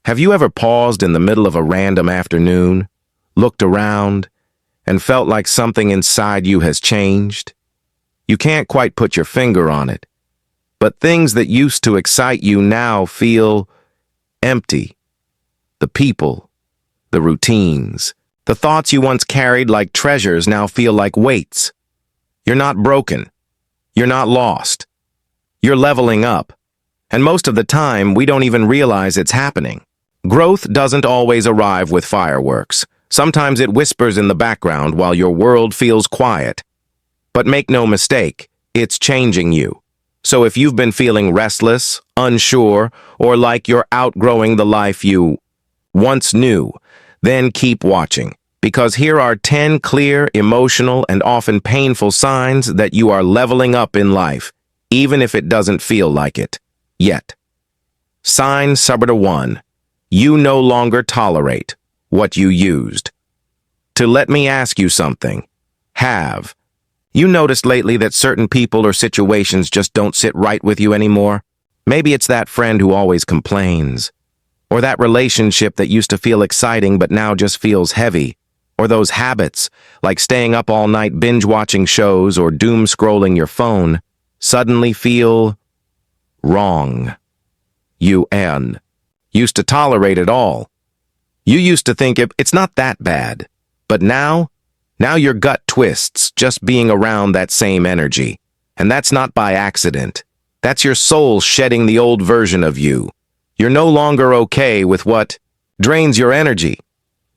Have you ever paused in the middle of a random afternoon, looked around, and felt like something inside you has changed? You can't quite put your finger on it, but things that used to excite you now feel empty. The people, the routines, the thoughts you once carried like treasures now feel like weights. You're not broken. You're not lost. You're leveling up. And most of the time, we don't even realize it's happening. Growth doesn't always arrive with fireworks. Sometimes it whispers in the background while your world feels quiet. But make no mistake, it's changing you. So if you've been feeling restless, unsure, or like you're outgrowing the life you once knew, then keep watching. Because here are 10 clear, emotional, and often painful signs that you are leveling up in life, even if it doesn't feel like it yet. Sign number 1. You no longer tolerate what you used. To let me ask you something. Have you noticed lately that certain people or situations just don't sit right with you anymore? Maybe it's that friend who always complains, or that relationship that used to feel exciting but now just feels heavy, or those habits, like staying up all night binge-watching shows or doom-scrolling your phone, suddenly feel wrong. You used to tolerate it all. You used to think it's not that bad. But now your gut twists just being around that same energy. And that's not by accident. That's your soul shedding the old version of you. You're no longer okay with what drains your energy.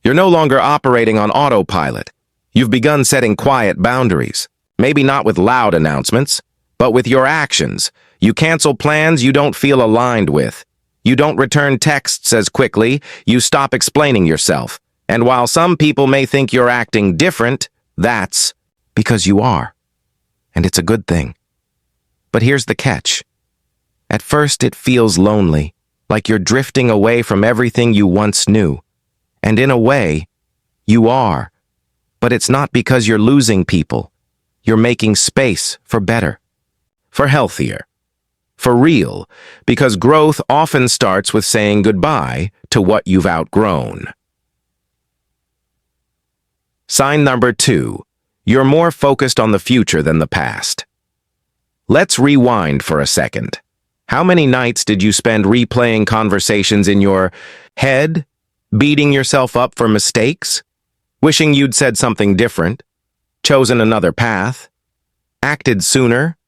You're no longer operating on autopilot. You've begun setting quiet boundaries. Maybe not with loud announcements, but with your actions. You cancel plans you don't feel aligned with. You don't return texts as quickly. You stop explaining yourself. And while some people may think you're acting different, that's because you are. And it's a good thing. But here's the catch. At first it feels lonely, like you're drifting away from everything you once knew. And in a way, you are. But it's not because you're losing people. You're making space for better, for healthier, for real, because growth often starts with saying goodbye to what you've outgrown. Sign number 2. You're more focused on the future than the past. Let's rewind for a second. How many nights did you spend replaying conversations in your head, beating yourself up for mistakes, wishing you'd said something different, chosen another path, acted sooner?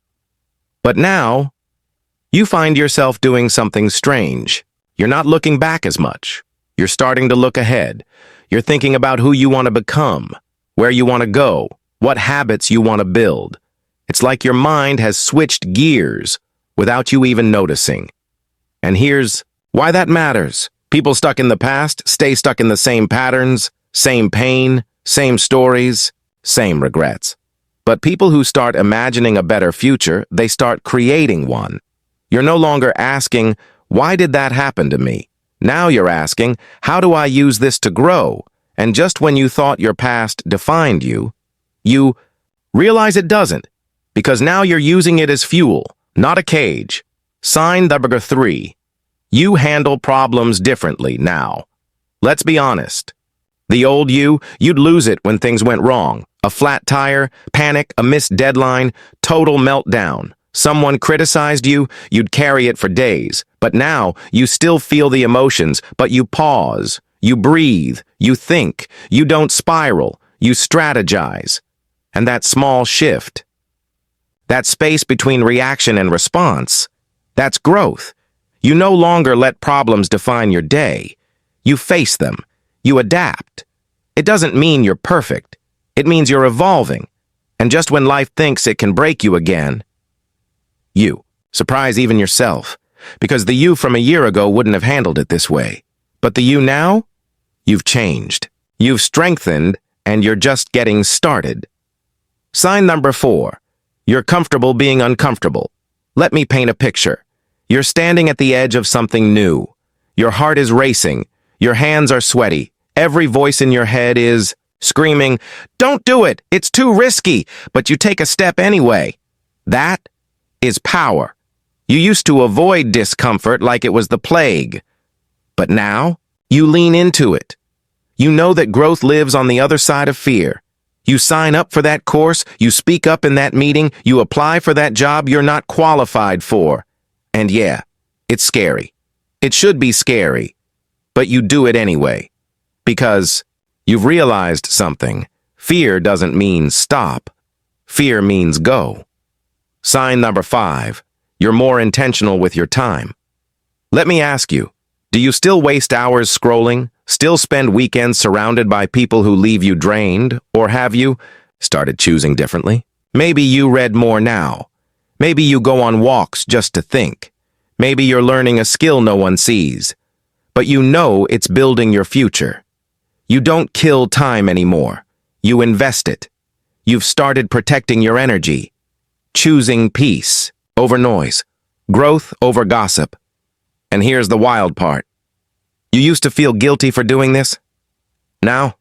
But now, you find yourself doing something strange. You're not looking back as much. You're starting to look ahead. You're thinking about who you want to become, where you want to go, what habits you want to build. It's like your mind has switched gears without you even noticing. And here's why that matters. People stuck in the past stay stuck in the same patterns, same pain, same stories, same regrets. But people who start imagining a better future, they start creating one. You're no longer asking, why did that happen to me? Now you're asking, how do I use this to grow? And just when you thought your past defined you, you realize it doesn't, because now you're using it as fuel, not a cage. Sign number 3. You handle problems differently now. Let's be honest. The old you'd lose it when things went wrong. A flat tire, panic, a missed deadline, total meltdown. Someone criticized you, you'd carry it for days. But now, you still feel the emotions, but you pause, you breathe, you think, you don't spiral, you strategize. And that small shift, that space between reaction and response, that's growth. You no longer let problems define your day. You face them. You adapt. It doesn't mean you're perfect. It means you're evolving. And just when life thinks it can break you again, you surprise even yourself. Because the you from a year ago wouldn't have handled it this way. But the you now? You've changed. You've strengthened, and you're just getting started. Sign number 4. You're comfortable being uncomfortable. Let me paint a picture. You're standing at the edge of something new. Your heart is racing. Your hands are sweaty. Every voice in your head is screaming, "Don't do it! It's too risky!" But you take a step anyway. That is power. You used to avoid discomfort like it was the plague. But now, you lean into it. You know that growth lives on the other side of fear. You sign up for that course, you speak up in that meeting, you apply for that job you're not qualified for. And yeah, it's scary. It should be scary. But you do it anyway. Because you've realized something. Fear doesn't mean stop. Fear means go. Sign number 5. You're more intentional with your time. Let me ask you, do you still waste hours scrolling? Still spend weekends surrounded by people who leave you drained? Or have you started choosing differently? Maybe you read more now. Maybe you go on walks just to think. Maybe you're learning a skill no one sees. But you know it's building your future. You don't kill time anymore. You invest it. You've started protecting your energy. Choosing peace over noise. Growth over gossip. And here's the wild part. You used to feel guilty for doing this. Now,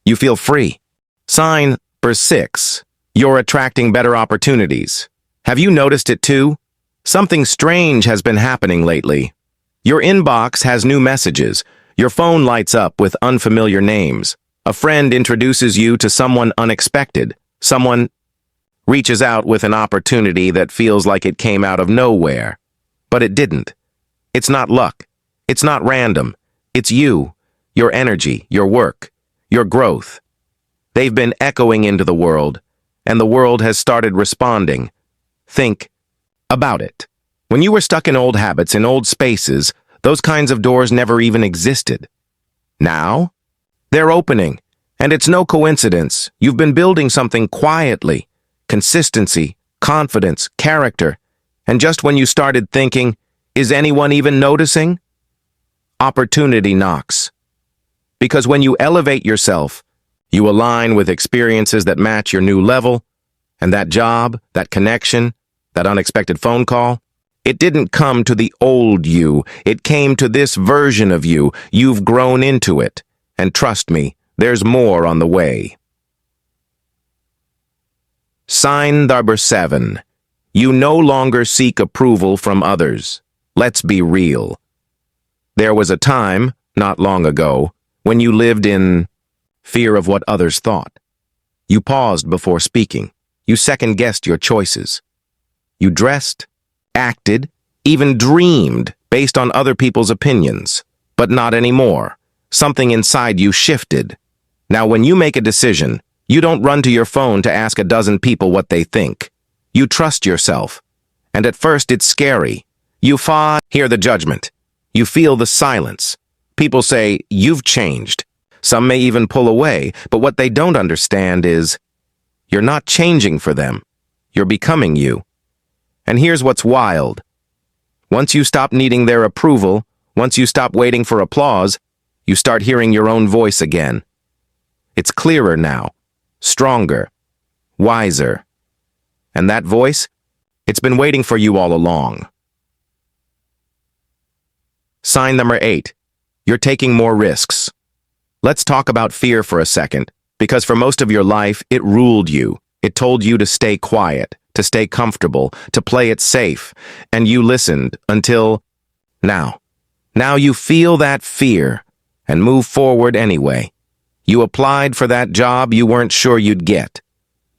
you feel free. Sign number 6. You're attracting better opportunities. Have you noticed it too? Something strange has been happening lately. Your inbox has new messages. Your phone lights up with unfamiliar names. A friend introduces you to someone unexpected. Someone reaches out with an opportunity that feels like it came out of nowhere. But it didn't. It's not luck. It's not random. It's you, your energy, your work, your growth. They've been echoing into the world, and the world has started responding. Think about it. When you were stuck in old habits, in old spaces, those kinds of doors never even existed. Now, they're opening, and it's no coincidence. You've been building something quietly. Consistency, confidence, character. And just when you started thinking, is anyone even noticing? Opportunity knocks. Because when you elevate yourself, you align with experiences that match your new level, and that job, that connection, that unexpected phone call, it didn't come to the old you. It came to this version of you. You've grown into it. And trust me, there's more on the way. Sign number 7. You no longer seek approval from others. Let's be real. There was a time, not long ago, when you lived in fear of what others thought. You paused before speaking. You second-guessed your choices. You dressed, acted, even dreamed based on other people's opinions. But not anymore. Something inside you shifted. Now, when you make a decision, you don't run to your phone to ask a dozen people what they think. You trust yourself. And at first, it's scary. You hear the judgment. You feel the silence. People say, you've changed. Some may even pull away, but what they don't understand is, you're not changing for them. You're becoming you. And here's what's wild. Once you stop needing their approval, once you stop waiting for applause, you start hearing your own voice again. It's clearer now, stronger, wiser. And that voice, it's been waiting for you all along. Sign number 8. You're taking more risks. Let's talk about fear for a second, because for most of your life, it ruled you. It told you to stay quiet, to stay comfortable, to play it safe, and you listened until now. Now you feel that fear and move forward anyway. You applied for that job you weren't sure you'd get.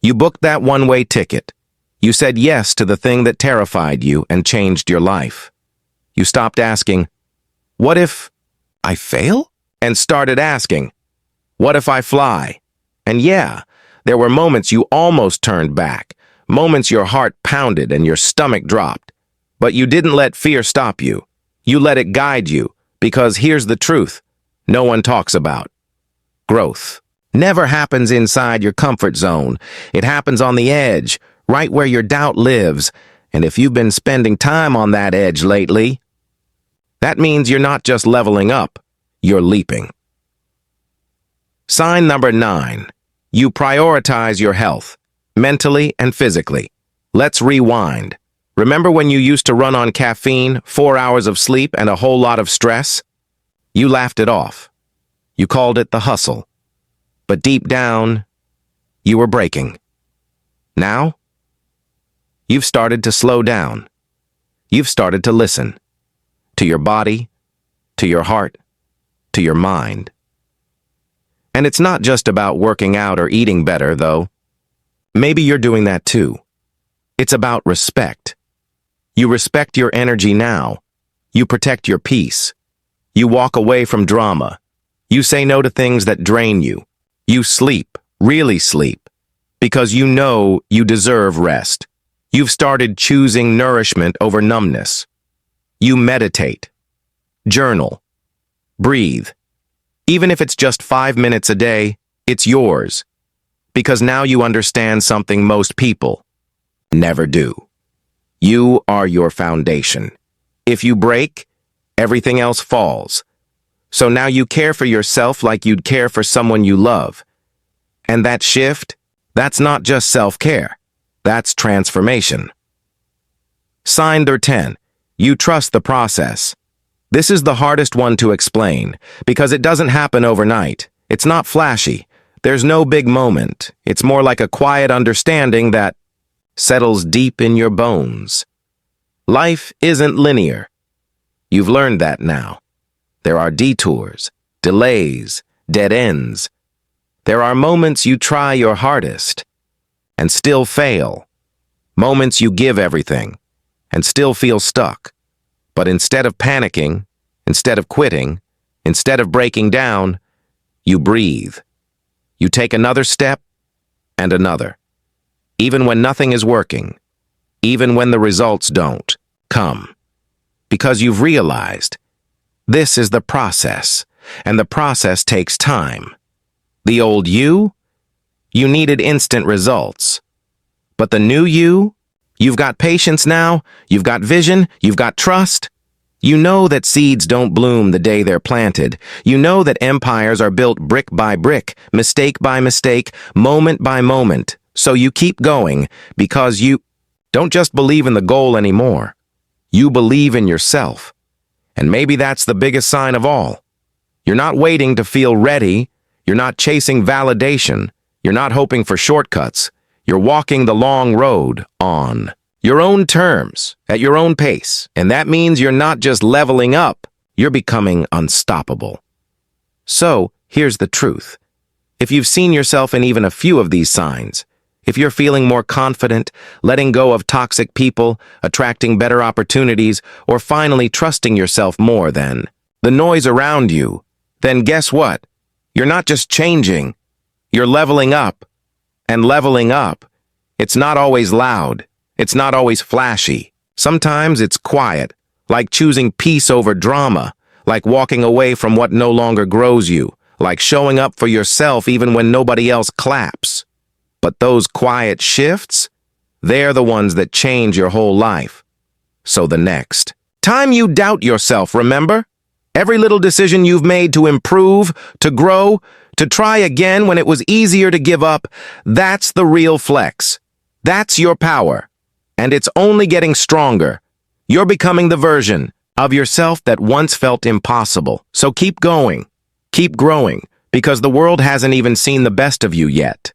You booked that one-way ticket. You said yes to the thing that terrified you and changed your life. You stopped asking, what if I fail? And started asking, what if I fly? And yeah, there were moments you almost turned back, moments your heart pounded and your stomach dropped. But you didn't let fear stop you. You let it guide you, because here's the truth no one talks about. Growth never happens inside your comfort zone. It happens on the edge, right where your doubt lives. And if you've been spending time on that edge lately, that means you're not just leveling up, you're leaping. Sign number 9. You prioritize your health, mentally and physically. Let's rewind. Remember when you used to run on caffeine, 4 hours of sleep, and a whole lot of stress? You laughed it off. You called it the hustle. But deep down, you were breaking. Now, you've started to slow down. You've started to listen. To your body, to your heart, to your mind. And it's not just about working out or eating better, though. Maybe you're doing that too. It's about respect. You respect your energy now. You protect your peace. You walk away from drama. You say no to things that drain you. You sleep, really sleep, because you know you deserve rest. You've started choosing nourishment over numbness. You meditate, journal, breathe. Even if it's just 5 minutes a day, it's yours. Because now you understand something most people never do. You are your foundation. If you break, everything else falls. So now you care for yourself like you'd care for someone you love. And that shift, that's not just self-care. That's transformation. Sign number 10. You trust the process. This is the hardest one to explain because it doesn't happen overnight. It's not flashy. There's no big moment. It's more like a quiet understanding that settles deep in your bones. Life isn't linear. You've learned that now. There are detours, delays, dead ends. There are moments you try your hardest and still fail. Moments you give everything and still feel stuck. But instead of panicking, instead of quitting, instead of breaking down, you breathe. You take another step and another. Even when nothing is working, even when the results don't come. Because you've realized this is the process, and the process takes time. The old you needed instant results. But the new you've got patience now, you've got vision, you've got trust. You know that seeds don't bloom the day they're planted. You know that empires are built brick by brick, mistake by mistake, moment by moment. So you keep going because you don't just believe in the goal anymore. You believe in yourself. And maybe that's the biggest sign of all. You're not waiting to feel ready. You're not chasing validation. You're not hoping for shortcuts. You're walking the long road on your own terms, at your own pace. And that means you're not just leveling up, you're becoming unstoppable. So, here's the truth. If you've seen yourself in even a few of these signs, if you're feeling more confident, letting go of toxic people, attracting better opportunities, or finally trusting yourself more than the noise around you, then guess what? You're not just changing, you're leveling up. And leveling up, it's not always loud. It's not always flashy. Sometimes it's quiet, like choosing peace over drama, like walking away from what no longer grows you, like showing up for yourself even when nobody else claps. But those quiet shifts, they're the ones that change your whole life. So the next time you doubt yourself, remember? Every little decision you've made to improve, to grow, to try again when it was easier to give up, that's the real flex. That's your power. And it's only getting stronger. You're becoming the version of yourself that once felt impossible. So keep going, keep growing, because the world hasn't even seen the best of you yet.